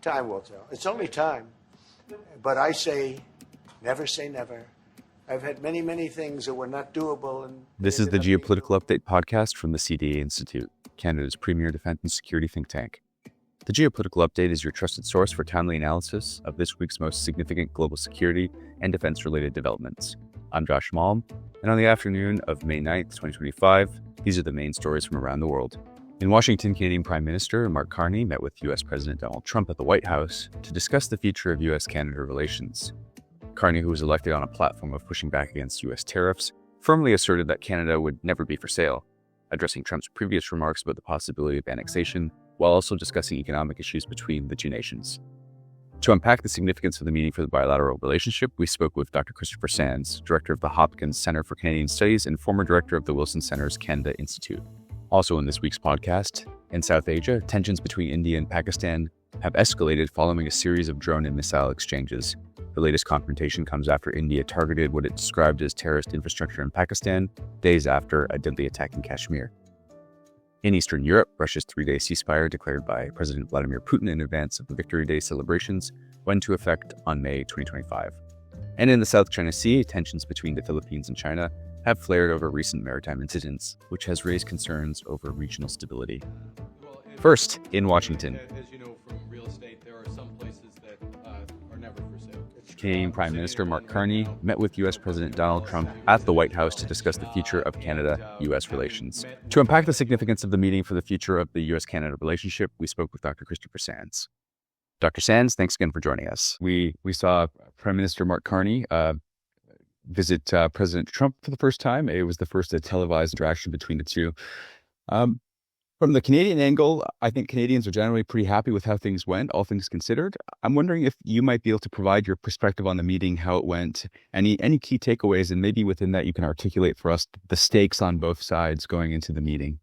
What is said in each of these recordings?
Time will tell. It's only time. But I say never. I've had many, many things that were not doable. And this is the Geopolitical Update podcast from the CDA Institute, Canada's premier defense and security think tank. The Geopolitical Update is your trusted source for timely analysis of this week's most significant global security and defense-related developments. I'm Josh Malm, and on the afternoon of May 9th, 2025, these are the main stories from around the world. In Washington, Canadian Prime Minister Mark Carney met with U.S. President Donald Trump at the White House to discuss the future of U.S.-Canada relations. Carney, who was elected on a platform of pushing back against U.S. tariffs, firmly asserted that Canada would never be for sale, addressing Trump's previous remarks about the possibility of annexation, while also discussing economic issues between the two nations. To unpack the significance of the meeting for the bilateral relationship, we spoke with Dr. Christopher Sands, director of the Hopkins Center for Canadian Studies and former director of the Wilson Center's Canada Institute. Also in this week's podcast, in South Asia, tensions between India and Pakistan have escalated following a series of drone and missile exchanges. The latest confrontation comes after India targeted what it described as terrorist infrastructure in Pakistan, days after a deadly attack in Kashmir. In Eastern Europe, Russia's three-day ceasefire declared by President Vladimir Putin in advance of the Victory Day celebrations went into effect on May 2025. And in the South China Sea, tensions between the Philippines and China have flared over recent maritime incidents, which has raised concerns over regional stability. First, in Washington. As you know from real estate, there are some places that are never for sale. Canadian Prime Minister Mark Carney met with U.S. President Donald Trump at the White House to discuss the future of Canada-U.S. relations. To unpack the significance of the meeting for the future of the U.S.-Canada relationship, we spoke with Dr. Christopher Sands. Dr. Sands, thanks again for joining us. We saw Prime Minister Mark Carney visit President Trump for the first time. It was the first televised interaction between the two. From the Canadian angle, I think Canadians are generally pretty happy with how things went, all things considered. I'm wondering if you might be able to provide your perspective on the meeting, how it went, any key takeaways, and maybe within that you can articulate for us the stakes on both sides going into the meeting.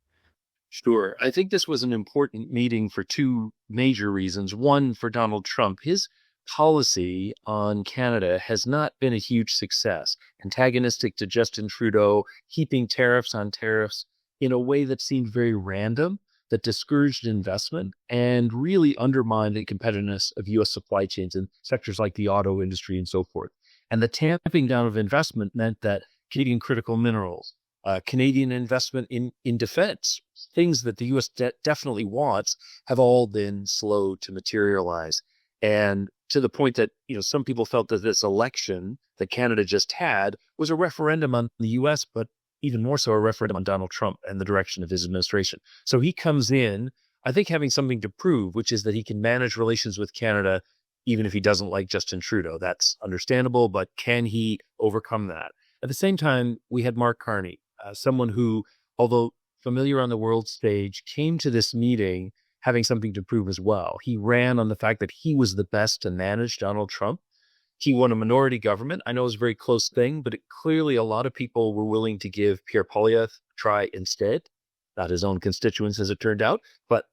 Sure. I think this was an important meeting for two major reasons. One, for Donald Trump, his policy on Canada has not been a huge success, antagonistic to Justin Trudeau, heaping tariffs on tariffs in a way that seemed very random, that discouraged investment and really undermined the competitiveness of U.S. supply chains in sectors like the auto industry and so forth. And the tamping down of investment meant that Canadian critical minerals, Canadian investment in defense, things that the U.S. definitely wants, have all been slow to materialize. And to the point that, some people felt that this election that Canada just had was a referendum on the U.S., but even more so a referendum on Donald Trump and the direction of his administration. So he comes in, I think, having something to prove, which is that he can manage relations with Canada, even if he doesn't like Justin Trudeau. That's understandable, but can he overcome that? At the same time, we had Mark Carney, someone who, although familiar on the world stage, came to this meeting having something to prove as well. He ran on the fact that he was the best to manage Donald Trump. He won a minority government. I know it was a very close thing, but clearly a lot of people were willing to give Pierre Poilievre a try instead. Not his own constituents, as it turned out, but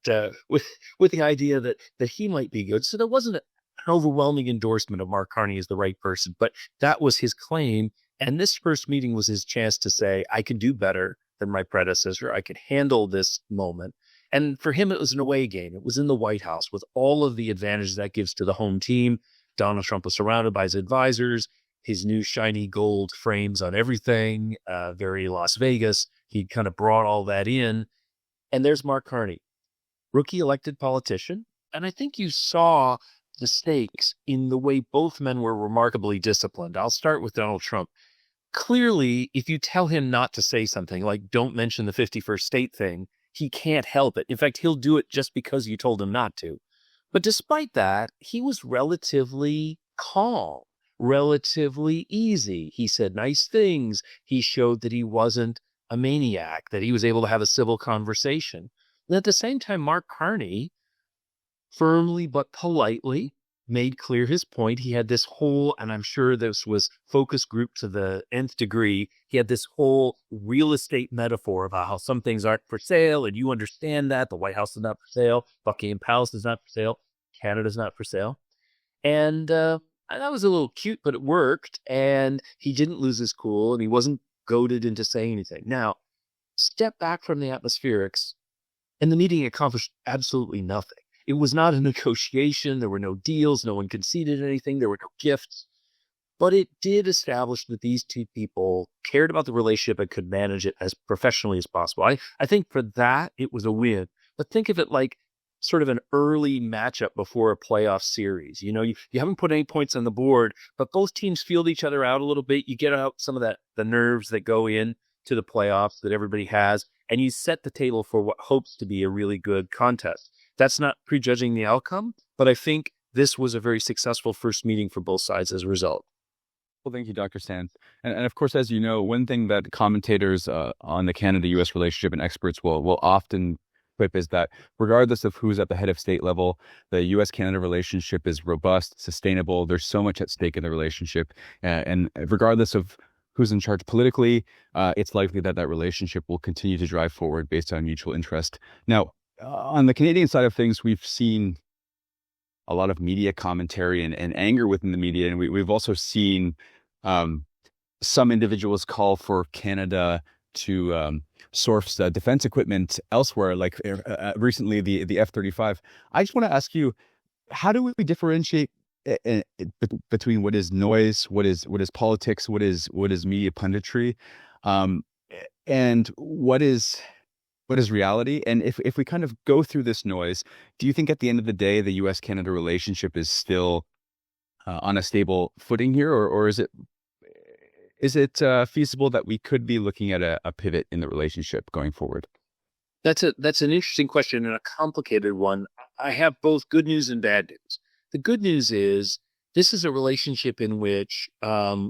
with the idea that he might be good. So there wasn't an overwhelming endorsement of Mark Carney as the right person, but that was his claim. And this first meeting was his chance to say, I can do better than my predecessor. I could handle this moment. And for him, it was an away game. It was in the White House with all of the advantages that gives to the home team. Donald Trump was surrounded by his advisors, his new shiny gold frames on everything, very Las Vegas. He kind of brought all that in. And there's Mark Carney, rookie elected politician. And I think you saw the stakes in the way both men were remarkably disciplined. I'll start with Donald Trump. Clearly, if you tell him not to say something, like don't mention the 51st state thing, he can't help it. In fact, he'll do it just because you told him not to. But despite that, he was relatively calm, relatively easy. He said nice things. He showed that he wasn't a maniac, that he was able to have a civil conversation. And at the same time, Mark Carney firmly but politely made clear his point. He had this whole, and I'm sure this was focus group to the nth degree, he had this whole real estate metaphor about how some things aren't for sale, and you understand that. The White House is not for sale. Buckingham Palace is not for sale. Canada's not for sale. And that was a little cute, but it worked, and he didn't lose his cool, and he wasn't goaded into saying anything. Now, step back from the atmospherics, and the meeting accomplished absolutely nothing. It was not a negotiation. There were no deals. No one conceded anything. There were no gifts. But it did establish that these two people cared about the relationship and could manage it as professionally as possible. I think for that, it was a win. But think of it like sort of an early matchup before a playoff series. You haven't put any points on the board, but both teams field each other out a little bit. You get out some of the nerves that go in to the playoffs that everybody has, and you set the table for what hopes to be a really good contest. That's not prejudging the outcome, but I think this was a very successful first meeting for both sides as a result. Well, thank you, Dr. Stan. And of course, as you know, one thing that commentators on the Canada-U.S. relationship and experts will often quip is that regardless of who's at the head of state level, the U.S.-Canada relationship is robust, sustainable. There's so much at stake in the relationship. And regardless of who's in charge politically, it's likely that relationship will continue to drive forward based on mutual interest. Now, on the Canadian side of things, we've seen a lot of media commentary and anger within the media. And we've also seen some individuals call for Canada to source defense equipment elsewhere, like recently the F-35. I just want to ask you, how do we differentiate between what is noise, what is politics, what is media punditry, and what is reality? And if we kind of go through this noise, do you think at the end of the day, the U.S.-Canada relationship is still on a stable footing here, or is it feasible that we could be looking at a pivot in the relationship going forward? That's an interesting question and a complicated one. I have both good news and bad news. The good news is this is a relationship in which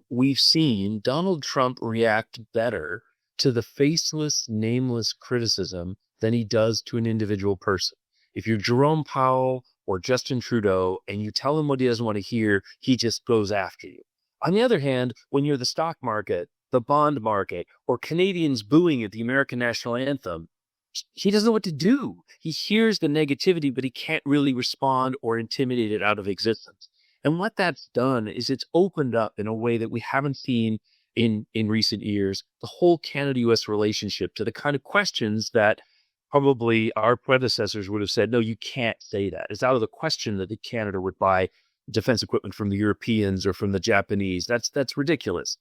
we've seen Donald Trump react better to the faceless, nameless criticism than he does to an individual person. If you're Jerome Powell or Justin Trudeau and you tell him what he doesn't want to hear, he just goes after you. On the other hand, when you're the stock market, the bond market, or Canadians booing at the American national anthem, he doesn't know what to do. He hears the negativity, but he can't really respond or intimidate it out of existence. And what that's done is it's opened up in a way that we haven't seen in recent years, the whole Canada-U.S. relationship to the kind of questions that probably our predecessors would have said, no, you can't say that. It's out of the question that Canada would buy defense equipment from the Europeans or from the Japanese. That's ridiculous.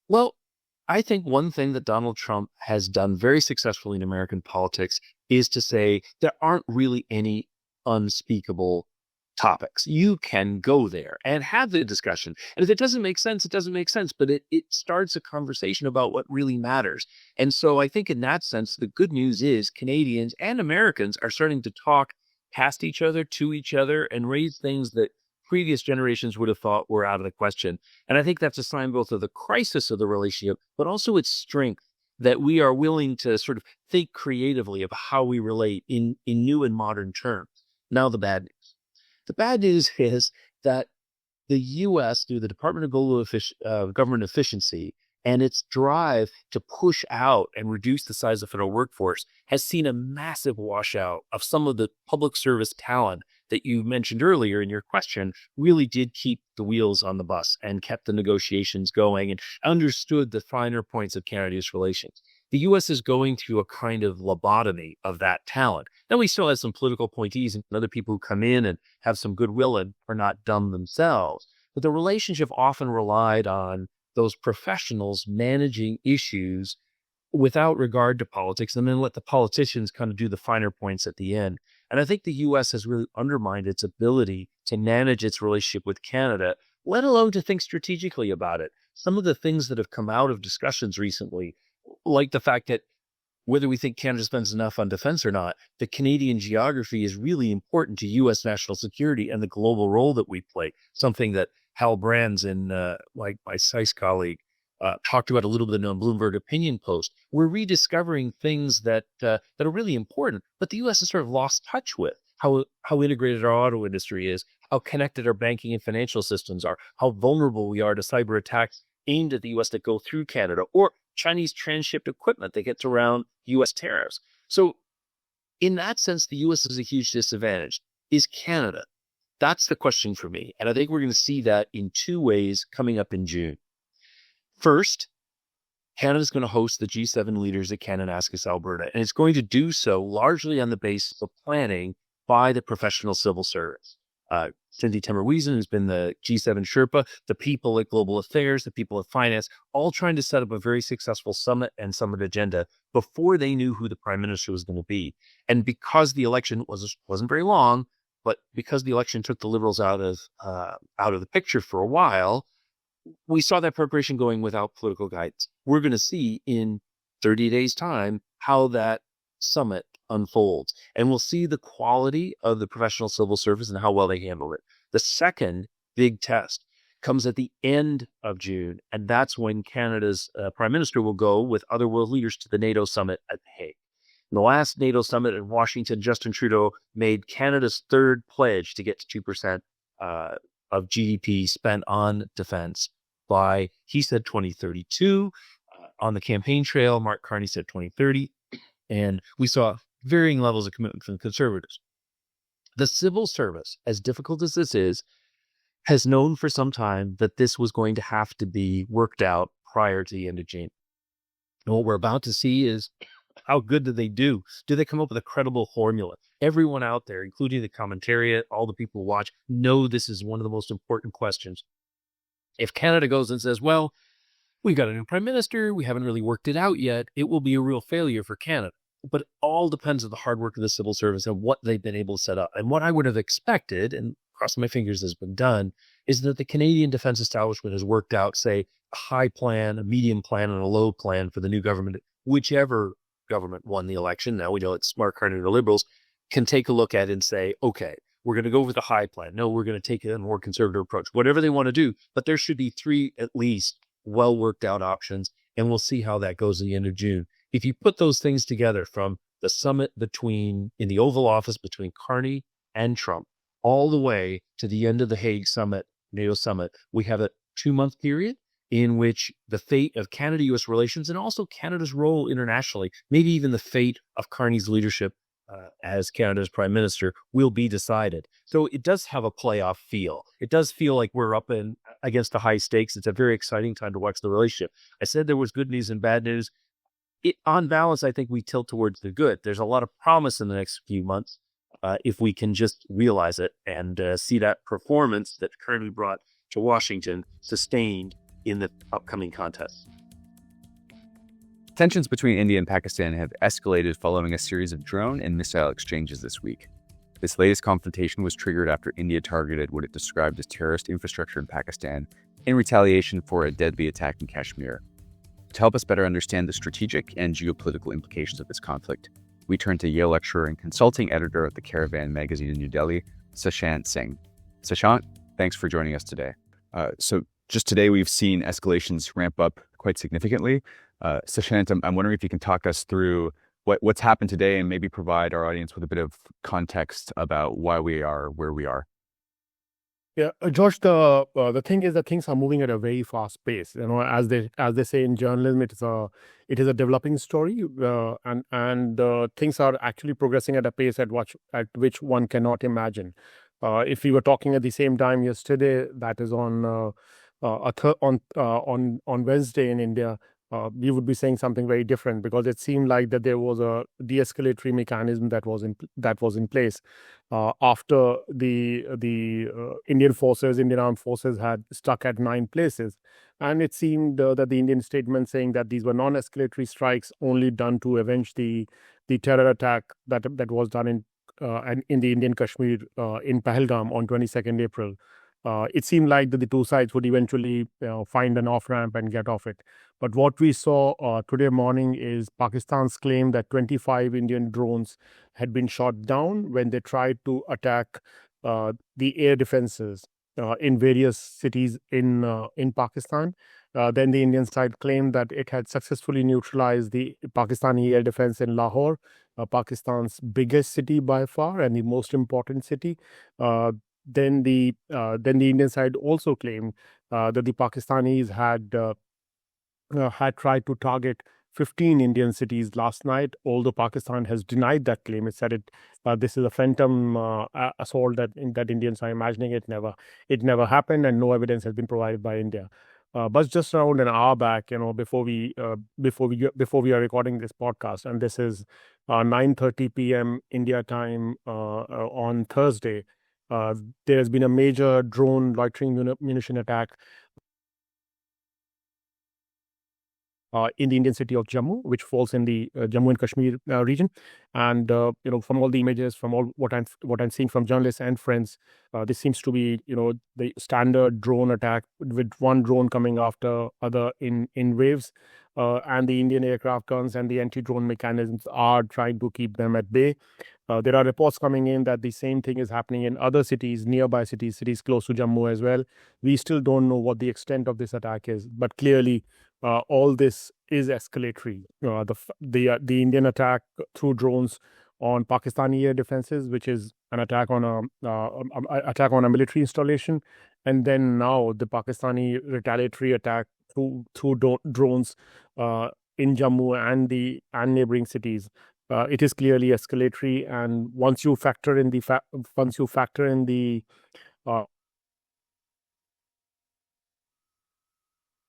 Well, I think one thing that Donald Trump has done very successfully in American politics is to say there aren't really any unspeakable topics. You can go there and have the discussion. And if it doesn't make sense, it doesn't make sense, but it starts a conversation about what really matters. And so I think in that sense, the good news is Canadians and Americans are starting to talk past each other, to each other, and raise things that previous generations would have thought were out of the question. And I think that's a sign both of the crisis of the relationship, but also its strength, that we are willing to sort of think creatively of how we relate in new and modern terms. Now, the bad news. The bad news is that the U.S., through the Department of Global Government Efficiency and its drive to push out and reduce the size of the federal workforce, has seen a massive washout of some of the public service talent that you mentioned earlier in your question really did keep the wheels on the bus and kept the negotiations going and understood the finer points of Canada-U.S. relations. The U.S. is going through a kind of lobotomy of that talent. Now, we still have some political appointees and other people who come in and have some goodwill and are not dumb themselves. But the relationship often relied on those professionals managing issues without regard to politics, and then let the politicians kind of do the finer points at the end. And I think the U.S. has really undermined its ability to manage its relationship with Canada, let alone to think strategically about it. Some of the things that have come out of discussions recently, like the fact that whether we think Canada spends enough on defense or not, the Canadian geography is really important to U.S. national security and the global role that we play, something that Hal Brands and my CSIS colleague talked about a little bit on Bloomberg Opinion Post. We're rediscovering things that are really important, but the U.S. has sort of lost touch with how integrated our auto industry is, how connected our banking and financial systems are, how vulnerable we are to cyber attacks aimed at the U.S. that go through Canada, or Chinese transshipped equipment that gets around U.S. tariffs. So in that sense, the U.S. is a huge disadvantage. Is Canada? That's the question for me. And I think we're going to see that in two ways coming up in June. First, Canada is going to host the G7 leaders at Kananaskis, Alberta, and it's going to do so largely on the basis of planning by the professional civil service. Cindy Temmerwiesen, who's been the G7 Sherpa, the people at Global Affairs, the people at Finance, all trying to set up a very successful summit and summit agenda before they knew who the prime minister was going to be. And because the election wasn't very long, but because the election took the Liberals out of the picture for a while, we saw that preparation going without political guidance. We're going to see in 30 days' time how that summit unfolds, and we'll see the quality of the professional civil service and how well they handle it. The second big test comes at the end of June, and that's when Canada's prime minister will go with other world leaders to the NATO summit at The Hague. In the last NATO summit in Washington, Justin Trudeau made Canada's third pledge to get to 2% of GDP spent on defense by, he said, 2032. On the campaign trail, Mark Carney said 2030. And we saw varying levels of commitment from the Conservatives. The civil service, as difficult as this is, has known for some time that this was going to have to be worked out prior to the end of June. And what we're about to see is how good do they do? Do they come up with a credible formula? Everyone out there, including the commentariat, all the people who watch, know this is one of the most important questions. If Canada goes and says, well, we've got a new prime minister, we haven't really worked it out yet, it will be a real failure for Canada. But it all depends on the hard work of the civil service and what they've been able to set up. And what I would have expected, and crossing my fingers has been done, is that the Canadian defense establishment has worked out, say, a high plan, a medium plan, and a low plan for the new government, whichever government won the election. Now we know it's Mark Carney or the Liberals, can take a look at it and say, okay, we're going to go with the high plan. No, we're going to take a more conservative approach, whatever they want to do. But there should be three, at least, well worked out options. And we'll see how that goes at the end of June. If you put those things together from the summit in the Oval Office between Carney and Trump, all the way to the end of the Hague summit, NATO summit, we have a 2-month period in which the fate of Canada-U.S. relations and also Canada's role internationally, maybe even the fate of Carney's leadership as Canada's prime minister, will be decided. So it does have a playoff feel. It does feel like we're up against the high stakes. It's a very exciting time to watch the relationship. I said there was good news and bad news. On balance, I think we tilt towards the good. There's a lot of promise in the next few months if we can just realize it and see that performance that Carney brought to Washington sustained in the upcoming contest. Tensions between India and Pakistan have escalated following a series of drone and missile exchanges this week. This latest confrontation was triggered after India targeted what it described as terrorist infrastructure in Pakistan in retaliation for a deadly attack in Kashmir. To help us better understand the strategic and geopolitical implications of this conflict, we turn to Yale lecturer and consulting editor of the Caravan magazine in New Delhi, Sushant Singh. Sushant, thanks for joining us today. So just today, we've seen escalations ramp up quite significantly. Sushant, I'm wondering if you can talk us through what's happened today and maybe provide our audience with a bit of context about why we are where we are. Yeah, Josh, the thing is that things are moving at a very fast pace. You know, as they say in journalism, it is a developing story, and things are actually progressing at a pace at which one cannot imagine. If we were talking at the same time yesterday, that is on Wednesday in India, we would be saying something very different, because it seemed like that there was a de-escalatory mechanism that was in place after the Indian armed forces had stuck at 9 places, and it seemed that the Indian statement saying that these were non-escalatory strikes only done to avenge the terror attack that was done in the Indian Kashmir in Pahalgam on 22nd April. It seemed like that the two sides would eventually find an off-ramp and get off it. But what we saw today morning is Pakistan's claim that 25 Indian drones had been shot down when they tried to attack the air defenses in various cities in Pakistan. Then the Indian side claimed that it had successfully neutralized the Pakistani air defense in Lahore, Pakistan's biggest city by far and the most important city. Then the Indian side also claimed that the Pakistanis had tried to target 15 Indian cities last night, although Pakistan has denied that claim. It said this is a phantom assault that Indians are imagining. It never happened, and no evidence has been provided by India. But just around an hour back, before we are recording this podcast, and this is 9:30 p.m. India time on Thursday, there has been a major drone loitering munition attack in the Indian city of Jammu, which falls in the Jammu and Kashmir region. And from all the images, from all what I'm seeing from journalists and friends, this seems to be the standard drone attack with one drone coming after other in waves. And the Indian aircraft guns and the anti-drone mechanisms are trying to keep them at bay. There are reports coming in that the same thing is happening in other cities, nearby cities close to Jammu as well. We still don't know what the extent of this attack is, but clearly all this is escalatory. The Indian attack through drones on Pakistani air defenses, which is an attack on a military installation, and then now the Pakistani retaliatory attack through drones in Jammu and neighboring cities. It is clearly escalatory, and once you factor in the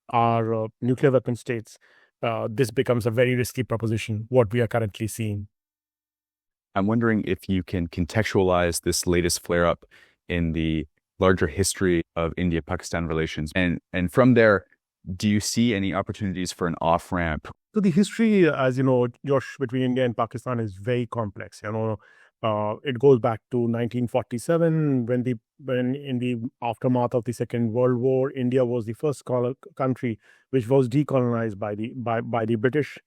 our nuclear weapon states, this becomes a very risky proposition, what we are currently seeing. I'm wondering if you can contextualize this latest flare-up in the larger history of India-Pakistan relations. And from there, do you see any opportunities for an off-ramp? So the history, as you know, Josh, between India and Pakistan is very complex. It goes back to 1947 when in the aftermath of the Second World War, India was the first country which was decolonized by the British.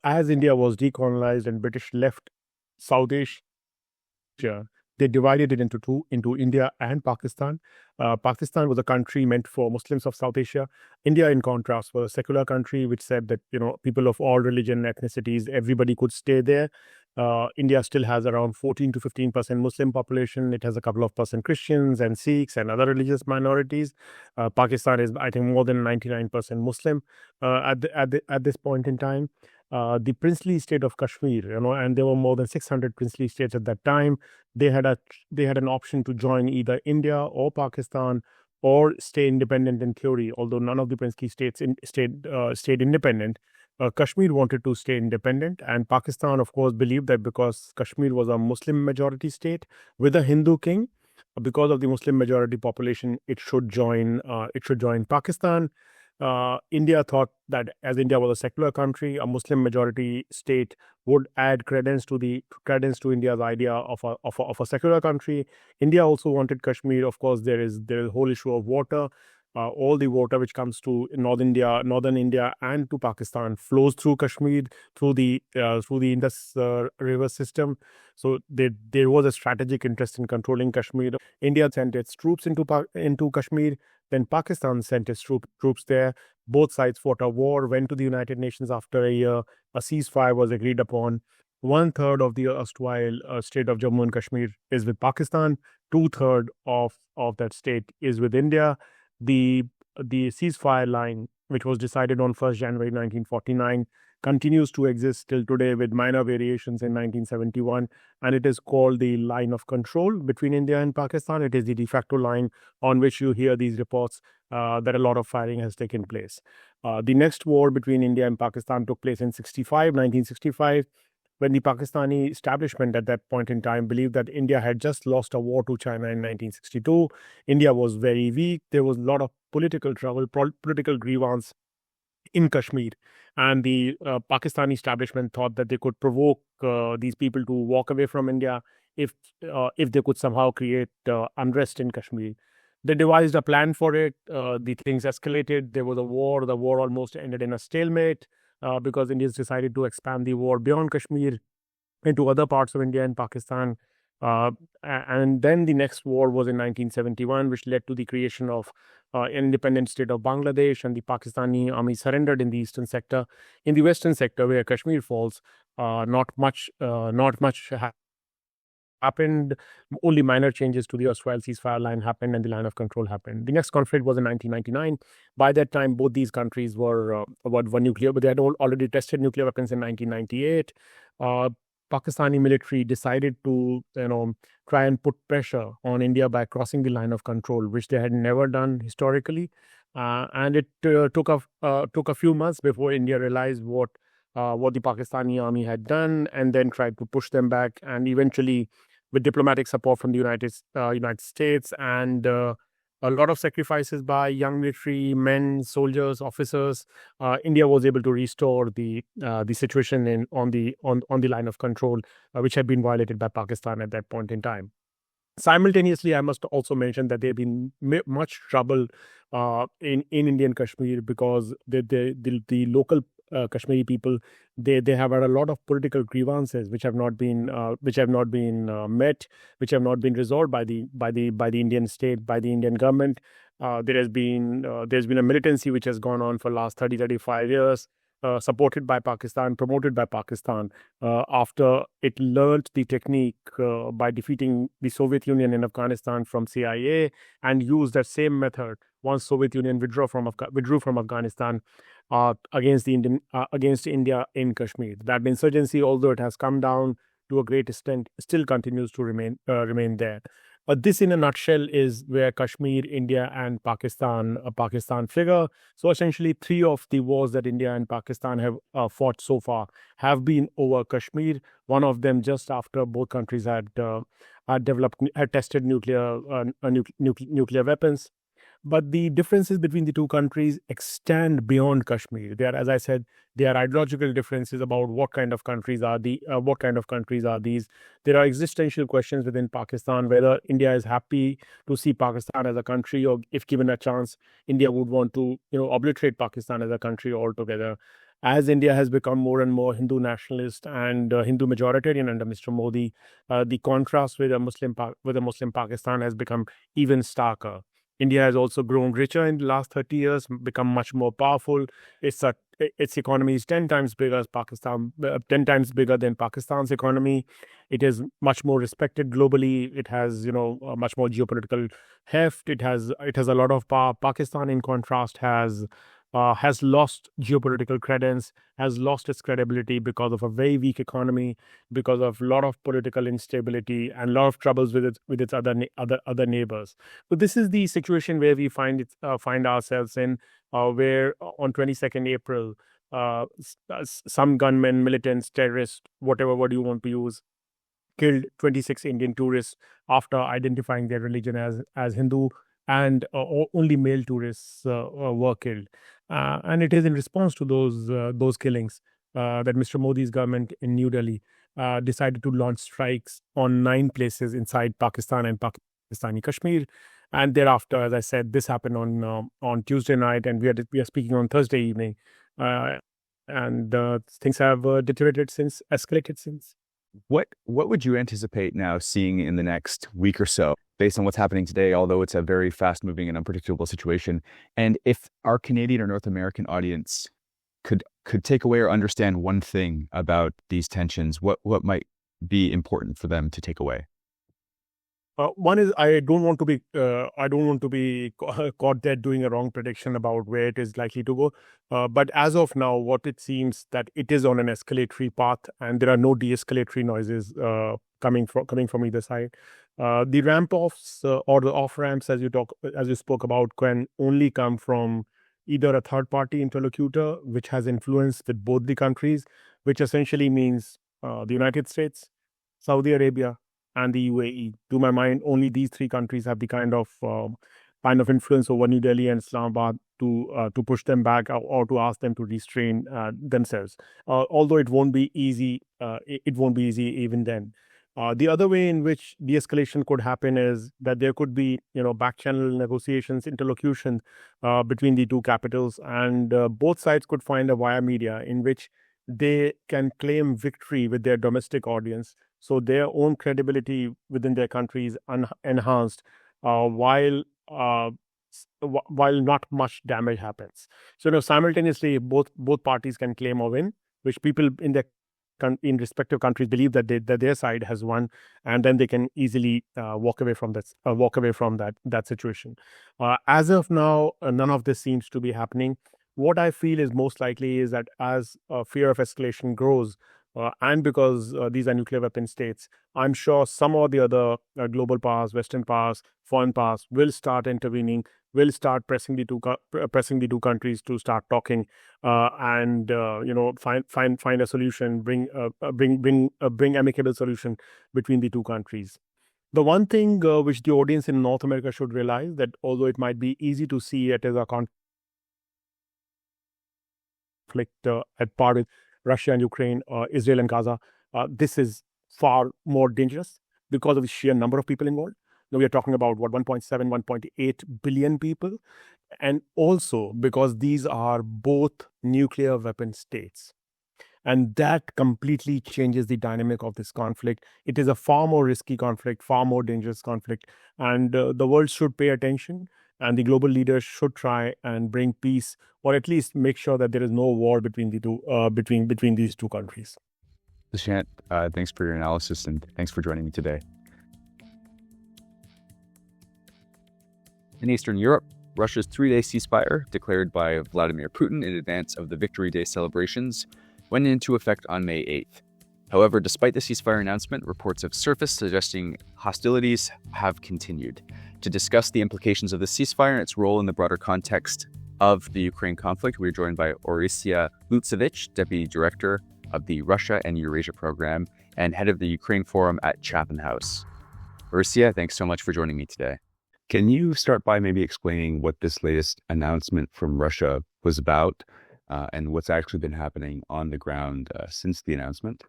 As India was decolonized and British left South Asia, they divided it into two, into India and Pakistan. Pakistan was a country meant for Muslims of South Asia. India, in contrast, was a secular country which said that people of all religion, ethnicities, everybody could stay there. India still has around 14 to 15% Muslim population. It has a couple of percent Christians and Sikhs and other religious minorities. Pakistan is, I think, more than 99% Muslim at this point in time. The princely state of Kashmir, and there were more than 600 princely states at that time. They had an option to join either India or Pakistan or stay independent in theory. Although none of the princely states stayed independent, Kashmir wanted to stay independent, and Pakistan, of course, believed that because Kashmir was a Muslim majority state with a Hindu king, because of the Muslim majority population, it should join Pakistan. India thought that as India was a secular country, a Muslim majority state would add credence to India's idea of a secular country. India also wanted Kashmir. Of course, there is a whole issue of water. All the water which comes to northern India and to Pakistan flows through Kashmir, through the Indus river system. So there was a strategic interest in controlling Kashmir. India sent its troops into Kashmir. Then Pakistan sent its troops there. Both sides fought a war, went to the United Nations after a year. A ceasefire was agreed upon. 1/3 of the erstwhile state of Jammu and Kashmir is with Pakistan. 2/3 of that state is with India. The ceasefire line, which was decided on 1st January 1949, continues to exist till today with minor variations in 1971, and it is called the line of control between India and Pakistan. It is the de facto line on which you hear these reports that a lot of firing has taken place. The next war between India and Pakistan took place in 1965, when the Pakistani establishment at that point in time believed that India had just lost a war to China in 1962. India was very weak. There was a lot of political trouble, political grievance in Kashmir. And the Pakistani establishment thought that they could provoke these people to walk away from India if they could somehow create unrest in Kashmir. They devised a plan for it. The things escalated. There was a war. The war almost ended in a stalemate. Because Indians decided to expand the war beyond Kashmir into other parts of India and Pakistan. And then the next war was in 1971, which led to the creation of an independent state of Bangladesh, and the Pakistani army surrendered in the eastern sector. In the western sector, where Kashmir falls, not much happened. Only minor changes to the erstwhile ceasefire line happened, and the line of control happened. The next conflict was in 1999. By that time, both these countries were nuclear, but they had already tested nuclear weapons in 1998. Pakistani military decided to try and put pressure on India by crossing the line of control, which they had never done historically. And it took a few months before India realized what what the Pakistani army had done, and then tried to push them back. And eventually, with diplomatic support from the United States and a lot of sacrifices by young military men, soldiers, officers, India was able to restore the situation on the line of control, which had been violated by Pakistan at that point in time. Simultaneously, I must also mention that there have been much trouble in Indian Kashmir, because the local Kashmiri people, they have had a lot of political grievances which have not been met, which have not been resolved by the Indian state, by the Indian government. There's been a militancy which has gone on for last 35 years. Supported by Pakistan, promoted by Pakistan, after it learned the technique by defeating the Soviet Union in Afghanistan from CIA, and used that same method once Soviet Union withdrew from Afghanistan against India in Kashmir. That insurgency, although it has come down to a great extent, still continues to remain there. This, in a nutshell, is where Kashmir, India, and Pakistan figure. So essentially, 3 of the wars that India and Pakistan have fought so far have been over Kashmir. One of them just after both countries had tested nuclear weapons. But the differences between the two countries extend beyond Kashmir. As I said, there are ideological differences about what kind of countries are these. There are existential questions within Pakistan, whether India is happy to see Pakistan as a country, or if given a chance, India would want to obliterate Pakistan as a country altogether. As India has become more and more Hindu nationalist and Hindu majoritarian under Mr. Modi, the contrast with a Muslim Pakistan has become even starker. India has also grown richer in the last 30 years, become much more powerful. Its economy is 10 times bigger than Pakistan's economy. It is much more respected globally. It has, much more geopolitical heft. It has a lot of power. Pakistan, in contrast, has lost geopolitical credence, has lost its credibility because of a very weak economy, because of a lot of political instability and a lot of troubles with its other neighbors. So this is the situation where we find ourselves in, where on 22nd April, some gunmen, militants, terrorists, whatever word you want to use, killed 26 Indian tourists after identifying their religion as Hindu, and only male tourists were killed. And it is in response to those killings that Mr. Modi's government in New Delhi decided to launch strikes on 9 places inside Pakistan and Pakistani Kashmir. And thereafter, as I said, this happened on Tuesday night, and we are speaking on Thursday evening. And things have escalated since. What would you anticipate now seeing in the next week or so, based on what's happening today, although it's a very fast-moving and unpredictable situation? And if our Canadian or North American audience could take away or understand one thing about these tensions, what might be important for them to take away? One is, I don't want to be caught dead doing a wrong prediction about where it is likely to go. But as of now, what it seems that it is on an escalatory path, and there are no de-escalatory noises coming from either side. The ramp offs or the off ramps, as you spoke about, can only come from either a third party interlocutor, which has influence with both the countries, which essentially means the United States, Saudi Arabia, and the UAE. To my mind, only these 3 countries have the kind of influence over New Delhi and Islamabad to push them back, or to ask them to restrain themselves. Although it won't be easy. It won't be easy even then. The other way in which de-escalation could happen is that there could be, back-channel negotiations, interlocution between the 2 capitals, and both sides could find a via media in which they can claim victory with their domestic audience, so their own credibility within their country is enhanced, while not much damage happens. So simultaneously, both parties can claim a win, which people in respective countries believe that their side has won, and then they can easily walk away from that situation. As of now, none of this seems to be happening. What I feel is most likely is that as fear of escalation grows, and because these are nuclear weapon states, I'm sure some or the other global powers, Western powers, foreign powers will start intervening, will start pressing the two countries to start talking, and find a solution, bring amicable solution between the two countries. The one thing which the audience in North America should realize, that although it might be easy to see it as a conflict at par with Russia and Ukraine, Israel and Gaza, this is far more dangerous because of the sheer number of people involved. Now we are talking about 1.7, 1.8 billion people, and also because these are both nuclear weapon states. And that completely changes the dynamic of this conflict. It is a far more risky conflict, far more dangerous conflict. And the world should pay attention, and the global leaders should try and bring peace, or at least make sure that there is no war between the two, between these two countries. Sushant, thanks for your analysis, and thanks for joining me today. In Eastern Europe, Russia's 3-day ceasefire, declared by Vladimir Putin in advance of the Victory Day celebrations, went into effect on May 8th. However, despite the ceasefire announcement, reports have surfaced suggesting hostilities have continued. To discuss the implications of the ceasefire and its role in the broader context of the Ukraine conflict, we're joined by Orysia Lutsevych, Deputy Director of the Russia and Eurasia Program and head of the Ukraine Forum at Chatham House. Orysia, thanks so much for joining me today. Can you start by maybe explaining what this latest announcement from Russia was about, and what's actually been happening on the ground since the announcement?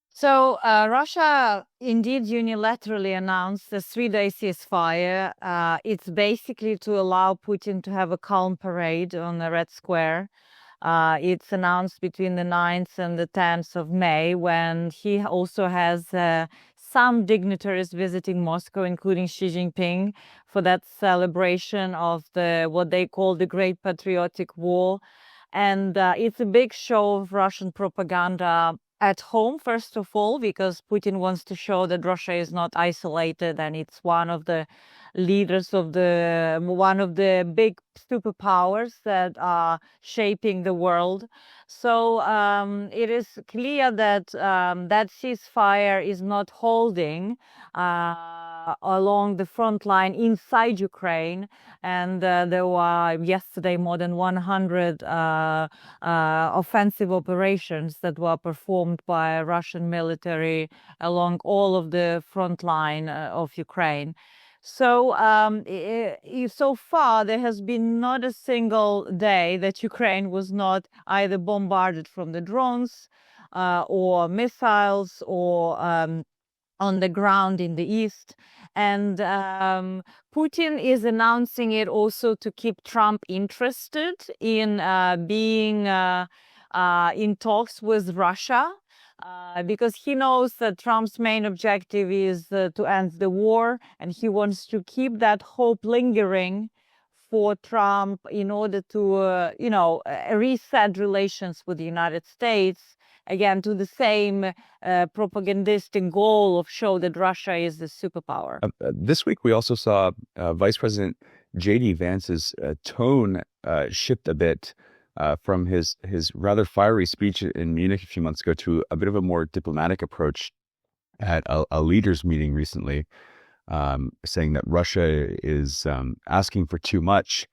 So Russia indeed unilaterally announced the 3-day ceasefire. It's basically to allow Putin to have a calm parade on the Red Square. It's announced between the 9th and the 10th of May, when he also has some dignitaries visiting Moscow, including Xi Jinping, for that celebration of what they call the Great Patriotic War. And it's a big show of Russian propaganda at home, first of all, because Putin wants to show that Russia is not isolated, and it's one of the leaders of one of the big superpowers that are shaping the world. So it is clear that that ceasefire is not holding along the front line inside Ukraine, and there were yesterday more than 100 offensive operations that were performed by Russian military along all of the front line of Ukraine. So so far there has been not a single day that Ukraine was not either bombarded from the drones or missiles or on the ground in the east. And Putin is announcing it also to keep Trump interested in being in talks with Russia, because he knows that Trump's main objective is to end the war, and he wants to keep that hope lingering for Trump in order to, reset relations with the United States, again, to the same propagandistic goal of show that Russia is the superpower. This week, we also saw Vice President J.D. Vance's tone shift a bit from his rather fiery speech in Munich a few months ago to a bit of a more diplomatic approach at a leaders meeting recently, saying that Russia is asking for too much.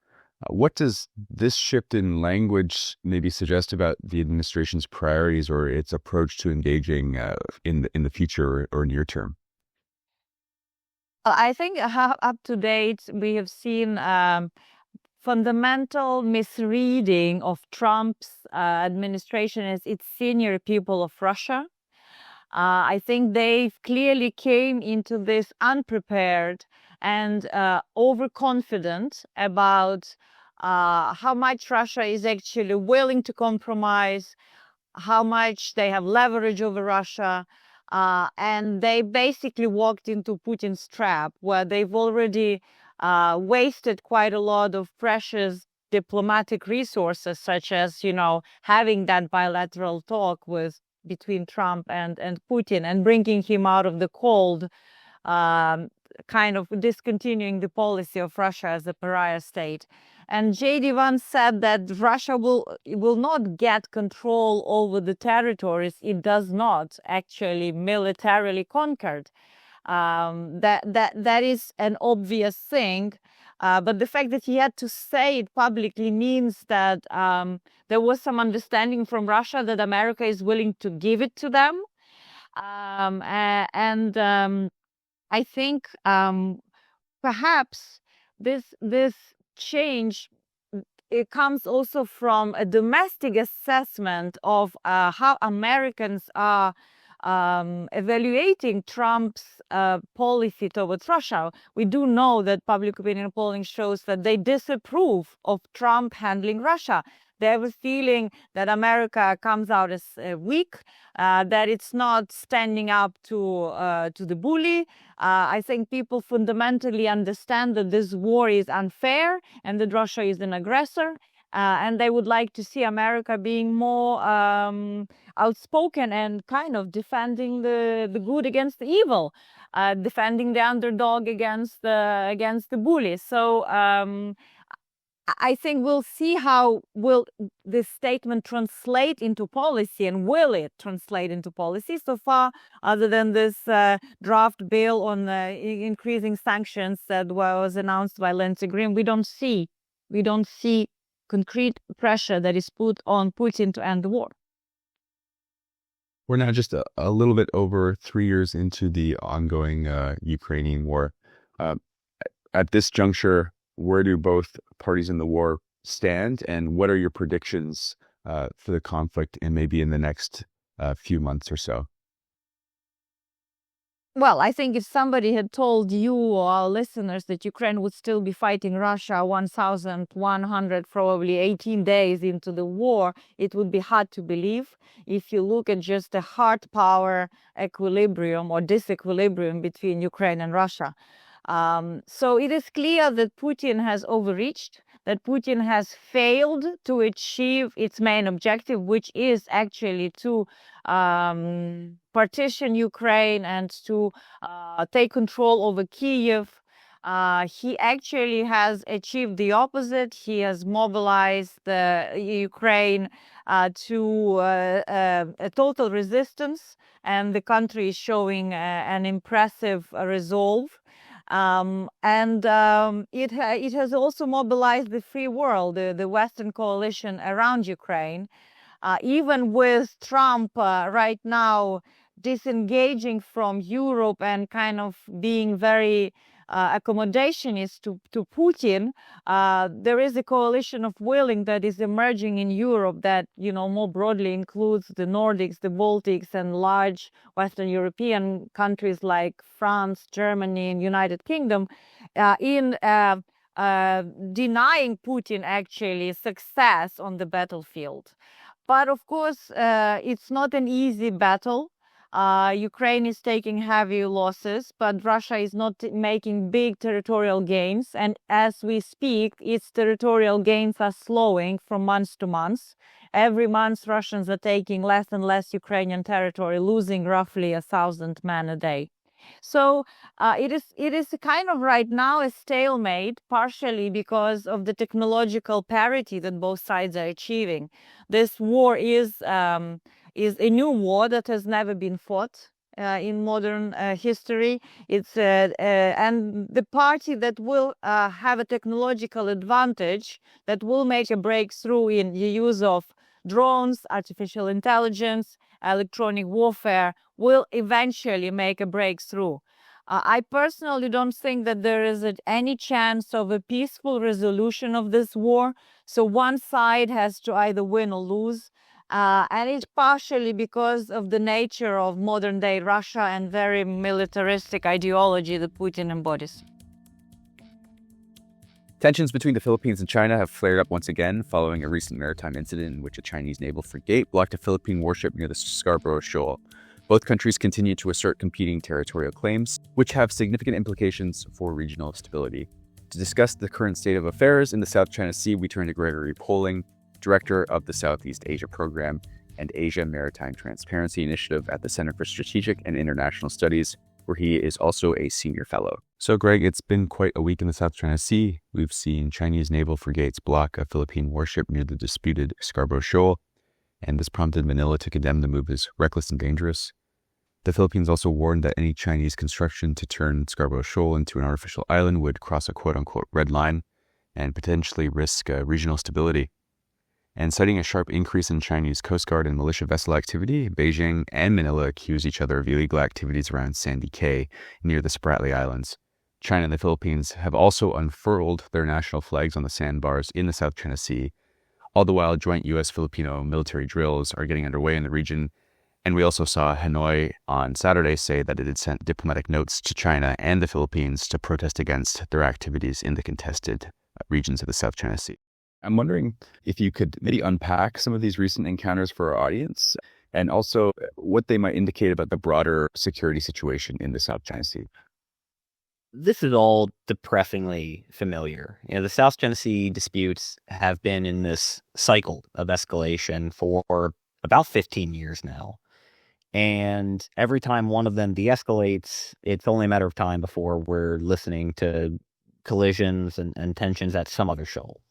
What does this shift in language maybe suggest about the administration's priorities or its approach to engaging in the future or near term? I think up to date, we have seen fundamental misreading of Trump's administration as its senior people of Russia. I think they clearly came into this unprepared and overconfident about how much Russia is actually willing to compromise, how much they have leverage over Russia. And they basically walked into Putin's trap, where they've already wasted quite a lot of precious diplomatic resources, such as, having that bilateral talk between Trump and Putin and bringing him out of the cold kind of discontinuing the policy of Russia as a pariah state. And JD once said that Russia will not get control over the territories it does not actually militarily conquered. That is an obvious thing, but the fact that he had to say it publicly means that there was some understanding from Russia that America is willing to give it to them. I think perhaps this change, it comes also from a domestic assessment of how Americans are evaluating Trump's policy towards Russia. We do know that public opinion polling shows that they disapprove of Trump handling Russia. They have a feeling that America comes out as weak, that it's not standing up to the bully. I think people fundamentally understand that this war is unfair and that Russia is an aggressor. And they would like to see America being more outspoken and kind of defending the good against the evil, defending the underdog against the bully. So I think we'll see how will this statement translate into policy, and will it translate into policy. So far, other than this draft bill on increasing sanctions that was announced by Lindsey Graham, we don't see concrete pressure that is put on Putin to end the war. We're now just a little bit over 3 years into the ongoing Ukrainian war. At this juncture, where do both parties in the war stand, and what are your predictions for the conflict and maybe in the next few months or so? Well, I think if somebody had told you or our listeners that Ukraine would still be fighting Russia 1,100, probably 18 days into the war, it would be hard to believe. If you look at just the hard power equilibrium or disequilibrium between Ukraine and Russia. So it is clear that Putin has overreached, that Putin has failed to achieve its main objective, which is actually to partition Ukraine and to take control over Kyiv. He actually has achieved the opposite. He has mobilized the Ukraine to a total resistance, and the country is showing an impressive resolve. It has also mobilized the free world, the Western coalition around Ukraine. Even with Trump right now disengaging from Europe and kind of being very accommodationist to Putin, there is a coalition of willing that is emerging in Europe that, more broadly includes the Nordics, the Baltics, and large Western European countries like France, Germany, and United Kingdom, in denying Putin actually success on the battlefield. But of course, it's not an easy battle. Ukraine is taking heavy losses, but Russia is not making big territorial gains. And as we speak, its territorial gains are slowing from month to month. Every month, Russians are taking less and less Ukrainian territory, losing roughly 1,000 men a day. So it is kind of right now a stalemate, partially because of the technological parity that both sides are achieving. This war is a new war that has never been fought in modern history. It's and the party that will have a technological advantage, that will make a breakthrough in the use of drones, artificial intelligence, electronic warfare, will eventually make a breakthrough. I personally don't think that there is any chance of a peaceful resolution of this war. So one side has to either win or lose. And it's partially because of the nature of modern day Russia and very militaristic ideology that Putin embodies. Tensions between the Philippines and China have flared up once again following a recent maritime incident in which a Chinese naval frigate blocked a Philippine warship near the Scarborough Shoal. Both countries continue to assert competing territorial claims, which have significant implications for regional stability. To discuss the current state of affairs in the South China Sea, we turn to Gregory Poling, Director of the Southeast Asia Program and Asia Maritime Transparency Initiative at the Center for Strategic and International Studies. where he is also a senior fellow. So, Greg, it's been quite a week in the South China Sea. We've seen Chinese naval frigates block a Philippine warship near the disputed Scarborough Shoal, and this prompted Manila to condemn the move as reckless and dangerous. The Philippines also warned that any Chinese construction to turn Scarborough Shoal into an artificial island would cross a quote-unquote red line and potentially risk regional stability. And citing a sharp increase in Chinese Coast Guard and militia vessel activity, Beijing and Manila accused each other of illegal activities around Sandy Cay near the Spratly Islands. China and the Philippines have also unfurled their national flags on the sandbars in the South China Sea, all the while joint U.S.-Filipino military drills are getting underway in the region. And we also saw Hanoi on Saturday say that it had sent diplomatic notes to China and the Philippines to protest against their activities in the contested regions of the South China Sea. I'm wondering if you could maybe unpack some of these recent encounters for our audience and also what they might indicate about the broader security situation in the South China Sea. This is all depressingly familiar. The South China Sea disputes have been in this cycle of escalation for about 15 years now. And every time one of them de-escalates, it's only a matter of time before we're listening to collisions and tensions at some other shoal.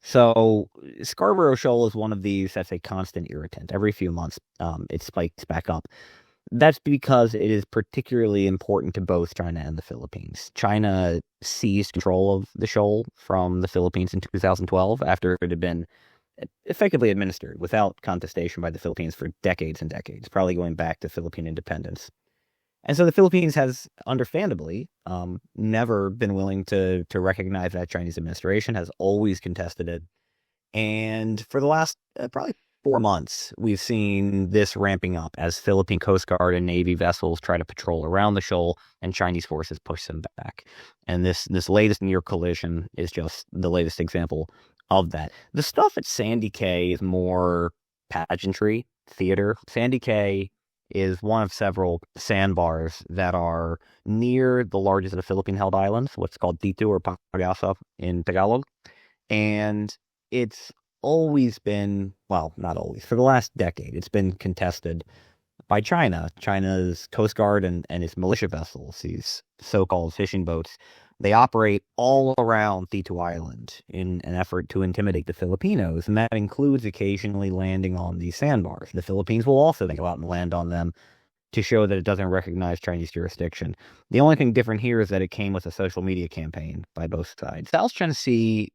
So Scarborough Shoal is one of these that's a constant irritant. Every few months, it spikes back up. That's because it is particularly important to both China and the Philippines. China seized control of the shoal from the Philippines in 2012 after it had been effectively administered without contestation by the Philippines for decades and decades, probably going back to Philippine independence. And so the Philippines has, understandably, never been willing to recognize that Chinese administration, has always contested it. And for the last probably 4 months, we've seen this ramping up as Philippine Coast Guard and Navy vessels try to patrol around the shoal and Chinese forces push them back. And this latest near collision is just the latest example of that. The stuff at Sandy Cay is more pageantry, theater. Sandy Cay is one of several sandbars that are near the largest of the Philippine-held islands, what's called Ditu or Pagasa in Tagalog. And it's always been, well, not always, for the last decade, it's been contested by China. China's Coast Guard and its militia vessels, these so-called fishing boats, they operate all around Ditu Island in an effort to intimidate the Filipinos, and that includes occasionally landing on these sandbars. The Philippines will also then go out and land on them to show that it doesn't recognize Chinese jurisdiction. The only thing different here is that it came with a social media campaign by both sides. South China Sea,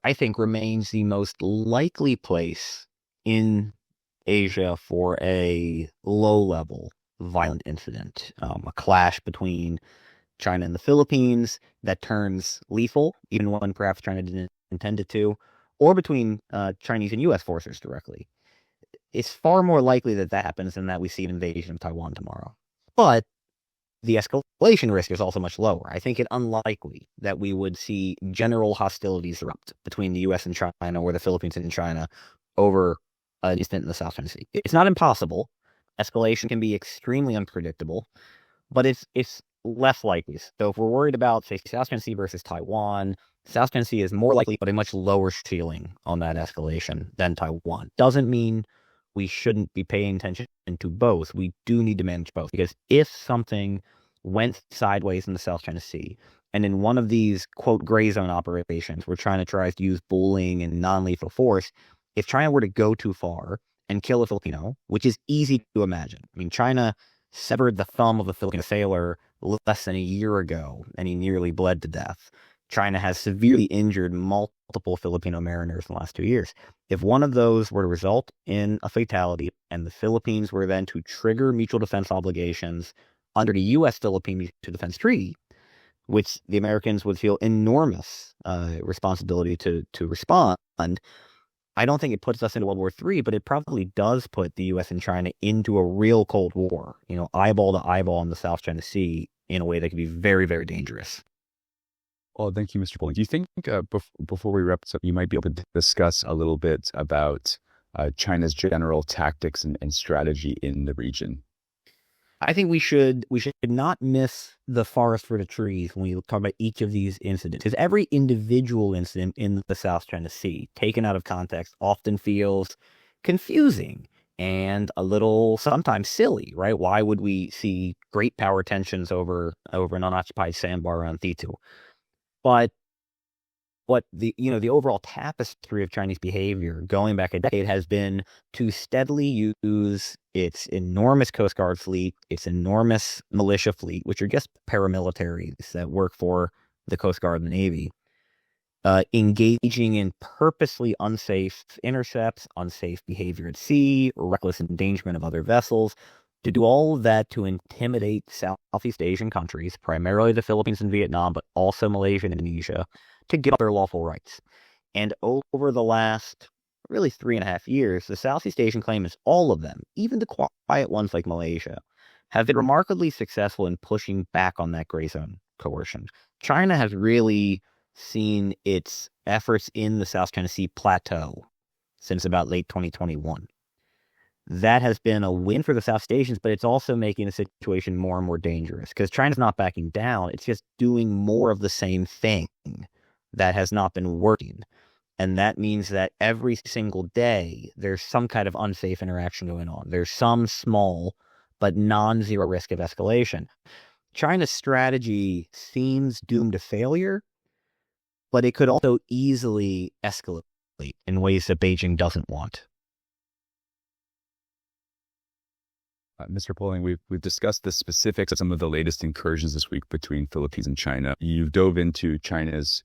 I think, remains the most likely place in Asia for a low-level violent incident, a clash between China and the Philippines that turns lethal, even when perhaps China didn't intend it to, or between Chinese and U.S. forces directly. It's far more likely that that happens than that we see an invasion of Taiwan tomorrow. But the escalation risk is also much lower. I think it unlikely that we would see general hostilities erupt between the U.S. and China or the Philippines and China over an incident in the South China Sea. It's not impossible. Escalation can be extremely unpredictable, but it's less likely. So if we're worried about, say, South China Sea versus Taiwan, South China Sea is more likely, but a much lower ceiling on that escalation than Taiwan. Doesn't mean we shouldn't be paying attention to both. We do need to manage both, because if something went sideways in the South China Sea, and in one of these, quote, gray zone operations where China tries to use bullying and non-lethal force, if China were to go too far and kill a Filipino, which is easy to imagine. I mean, China severed the thumb of a Filipino sailor less than a year ago, and he nearly bled to death. China has severely injured multiple Filipino mariners in the last 2 years. If one of those were to result in a fatality, and the Philippines were then to trigger mutual defense obligations under the U.S.-Philippine Mutual Defense Treaty, which the Americans would feel enormous responsibility to respond, I don't think it puts us into World War III, but it probably does put the U.S. and China into a real Cold War, eyeball to eyeball in the South China Sea in a way that could be very, very dangerous. Well, thank you, Mr. Poling. Do you think before we wrap this up, you might be able to discuss a little bit about China's general tactics and strategy in the region? I think we should not miss the forest for the trees when we talk about each of these incidents. Because every individual incident in the South China Sea, taken out of context, often feels confusing and a little sometimes silly, right? Why would we see great power tensions over an unoccupied sandbar around Thitu? But what the overall tapestry of Chinese behavior going back a decade has been to steadily use its enormous Coast Guard fleet, its enormous militia fleet, which are just paramilitaries that work for the Coast Guard and the Navy, engaging in purposely unsafe intercepts, unsafe behavior at sea, reckless endangerment of other vessels, to do all of that to intimidate Southeast Asian countries, primarily the Philippines and Vietnam, but also Malaysia and Indonesia, to give up their lawful rights. And over the last, really 3.5 years, the Southeast Asian claimants, all of them, even the quiet ones like Malaysia, have been remarkably successful in pushing back on that gray zone coercion. China has really seen its efforts in the South China Sea plateau since about late 2021. That has been a win for the South Asians, but it's also making the situation more and more dangerous because China's not backing down. It's just doing more of the same thing that has not been working. And that means that every single day, there's some kind of unsafe interaction going on. There's some small but non-zero risk of escalation. China's strategy seems doomed to failure, but it could also easily escalate in ways that Beijing doesn't want. Mr. Poling, we've discussed the specifics of some of the latest incursions this week between Philippines and China. You've dove into China's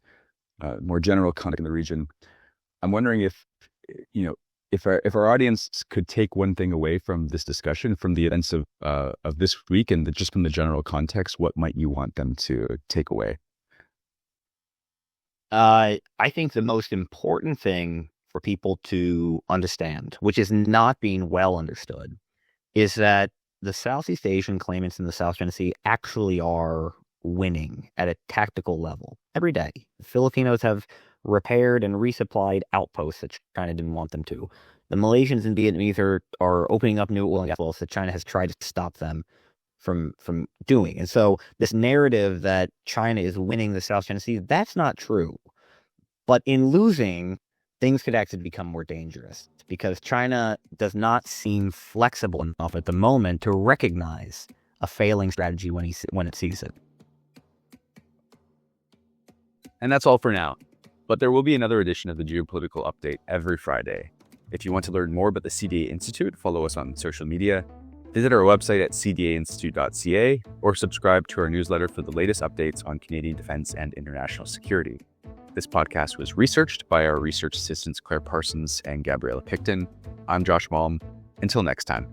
more general conduct in the region. I'm wondering if our audience could take one thing away from this discussion, from the events of this week, and just from the general context, what might you want them to take away? I think the most important thing for people to understand, which is not being well understood, is that the Southeast Asian claimants in the South China Sea actually are winning at a tactical level every day. The Filipinos have repaired and resupplied outposts that China didn't want them to. The Malaysians and Vietnamese are opening up new oil and gas wells that China has tried to stop them from doing. And so this narrative that China is winning the South China Sea, that's not true. But in losing, things could actually become more dangerous because China does not seem flexible enough at the moment to recognize a failing strategy when it sees it. And that's all for now. But there will be another edition of the Geopolitical Update every Friday. If you want to learn more about the CDA Institute, follow us on social media, visit our website at cdainstitute.ca, or subscribe to our newsletter for the latest updates on Canadian defense and international security. This podcast was researched by our research assistants Claire Parsons and Gabriella Picton. I'm Josh Malm. Until next time.